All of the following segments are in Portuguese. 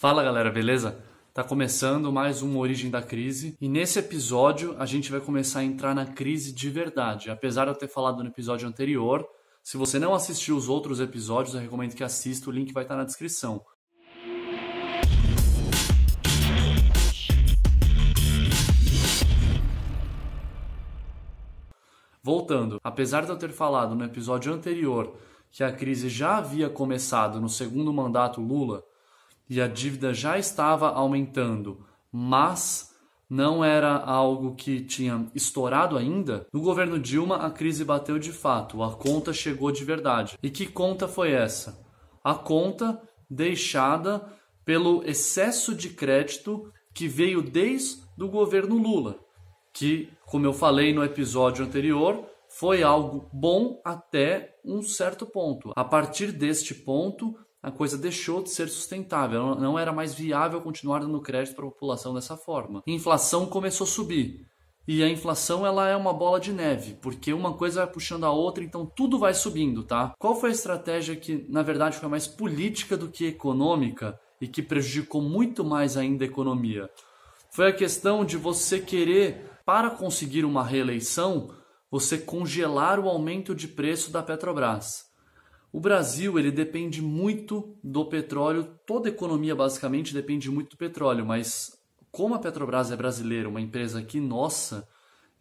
Fala galera, beleza? Tá começando mais uma Origem da Crise e nesse episódio a gente vai começar a entrar na crise de verdade. Apesar de eu ter falado no episódio anterior, se você não assistiu os outros episódios, eu recomendo que assista, o link vai estar na descrição. Voltando, apesar de eu ter falado no episódio anterior que a crise já havia começado no segundo mandato Lula e a dívida já estava aumentando, mas não era algo que tinha estourado ainda, no governo Dilma a crise bateu de fato, a conta chegou de verdade. E que conta foi essa? A conta deixada pelo excesso de crédito que veio desde o governo Lula, que, como eu falei no episódio anterior, foi algo bom até um certo ponto. A partir deste ponto, a coisa deixou de ser sustentável, não era mais viável continuar dando crédito para a população dessa forma. A inflação começou a subir, e a inflação ela é uma bola de neve, porque uma coisa vai puxando a outra, então tudo vai subindo, tá? Qual foi a estratégia que, na verdade, foi mais política do que econômica e que prejudicou muito mais ainda a economia? Foi a questão de você querer, para conseguir uma reeleição, você congelar o aumento de preço da Petrobras. O Brasil ele depende muito do petróleo, toda a economia basicamente depende muito do petróleo, mas como a Petrobras é brasileira, uma empresa aqui nossa,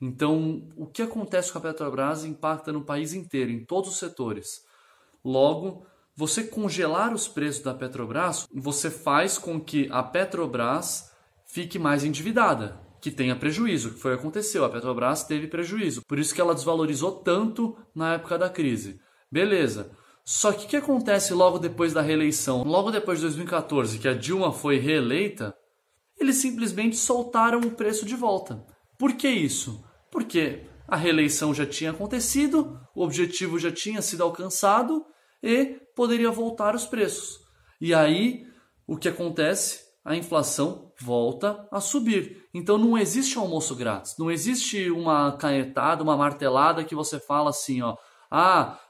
então o que acontece com a Petrobras impacta no país inteiro, em todos os setores. Logo, você congelar os preços da Petrobras, você faz com que a Petrobras fique mais endividada, que tenha prejuízo, que foi o que aconteceu, a Petrobras teve prejuízo, por isso que ela desvalorizou tanto na época da crise. Beleza. Só que o que acontece logo depois da reeleição? Logo depois de 2014, que a Dilma foi reeleita, eles simplesmente soltaram o preço de volta. Por que isso? Porque a reeleição já tinha acontecido, o objetivo já tinha sido alcançado e poderia voltar os preços. E aí, o que acontece? A inflação volta a subir. Então não existe almoço grátis, não existe uma canetada, uma martelada que você fala assim, ó,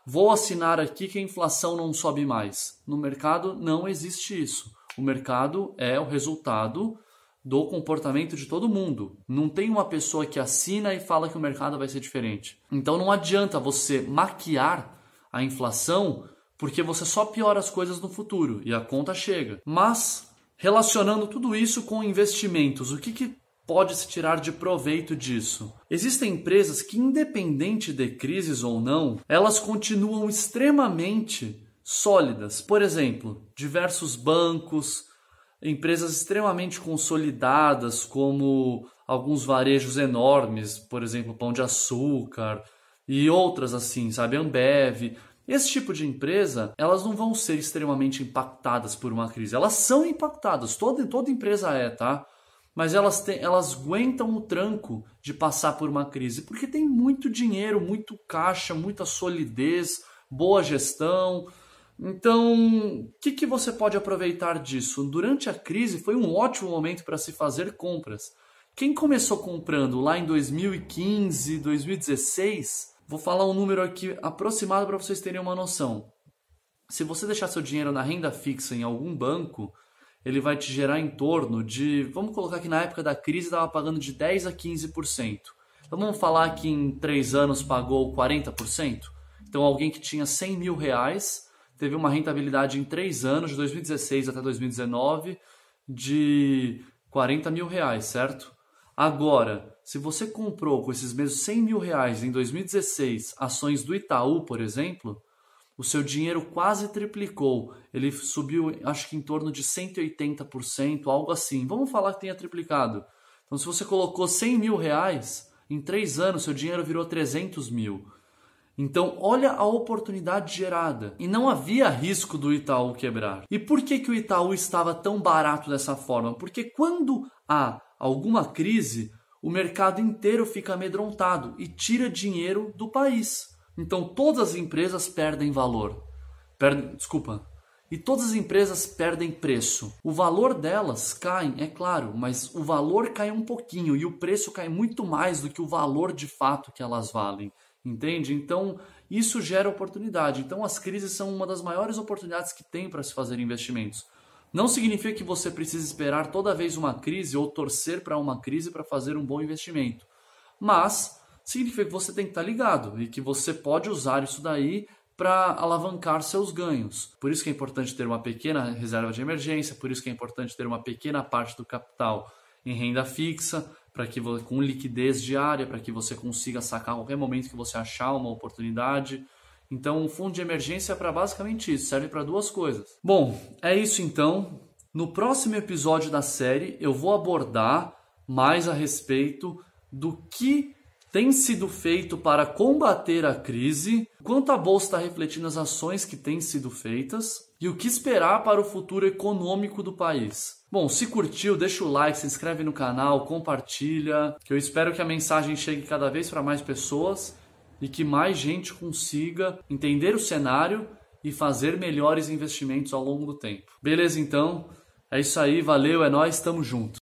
vou assinar aqui que a inflação não sobe mais. No mercado não existe isso. O mercado é o resultado do comportamento de todo mundo. Não tem uma pessoa que assina e fala que o mercado vai ser diferente. Então não adianta você maquiar a inflação porque você só piora as coisas no futuro e a conta chega. Mas, relacionando tudo isso com investimentos, o que pode se tirar de proveito disso? Existem empresas que, independente de crises ou não, elas continuam extremamente sólidas. Por exemplo, diversos bancos, empresas extremamente consolidadas, como alguns varejos enormes, por exemplo, Pão de Açúcar e outras assim, sabe, Ambev. Esse tipo de empresa, elas não vão ser extremamente impactadas por uma crise. Elas são impactadas, toda empresa é, tá? Mas elas aguentam o tranco de passar por uma crise, porque tem muito dinheiro, muito caixa, muita solidez, boa gestão. Então, o que você pode aproveitar disso? Durante a crise foi um ótimo momento para se fazer compras. Quem começou comprando lá em 2015, 2016, vou falar um número aqui aproximado para vocês terem uma noção. Se você deixar seu dinheiro na renda fixa em algum banco, ele vai te gerar em torno de, vamos colocar que na época da crise estava pagando de 10% a 15%. Então vamos falar que em 3 anos pagou 40%. Então alguém que tinha 100 mil reais teve uma rentabilidade em 3 anos, de 2016 até 2019, de 40 mil reais, certo? Agora, se você comprou com esses mesmos 100 mil reais em 2016 ações do Itaú, por exemplo, o seu dinheiro quase triplicou. Ele subiu, acho que em torno de 180%, algo assim. Vamos falar que tenha triplicado. Então, se você colocou 100 mil reais, em 3 anos, seu dinheiro virou 300 mil. Então, olha a oportunidade gerada. E não havia risco do Itaú quebrar. E por que o Itaú estava tão barato dessa forma? Porque quando há alguma crise, o mercado inteiro fica amedrontado e tira dinheiro do país. Então todas as empresas perdem valor. E todas as empresas perdem preço. O valor delas cai, é claro, mas o valor cai um pouquinho e o preço cai muito mais do que o valor de fato que elas valem. Entende? Então isso gera oportunidade. Então as crises são uma das maiores oportunidades que tem para se fazer investimentos. Não significa que você precisa esperar toda vez uma crise ou torcer para uma crise para fazer um bom investimento. Mas significa que você tem que estar ligado e que você pode usar isso daí para alavancar seus ganhos. Por isso que é importante ter uma pequena reserva de emergência, por isso que é importante ter uma pequena parte do capital em renda fixa, para que com liquidez diária, para que você consiga sacar a qualquer momento que você achar uma oportunidade. Então, o fundo de emergência é para basicamente isso, serve para duas coisas. Bom, é isso então. No próximo episódio da série, eu vou abordar mais a respeito do que tem sido feito para combater a crise, quanto a bolsa está refletindo as ações que têm sido feitas e o que esperar para o futuro econômico do país. Bom, se curtiu, deixa o like, se inscreve no canal, compartilha, que eu espero que a mensagem chegue cada vez para mais pessoas e que mais gente consiga entender o cenário e fazer melhores investimentos ao longo do tempo. Beleza, então? É isso aí, valeu, é nóis, tamo junto.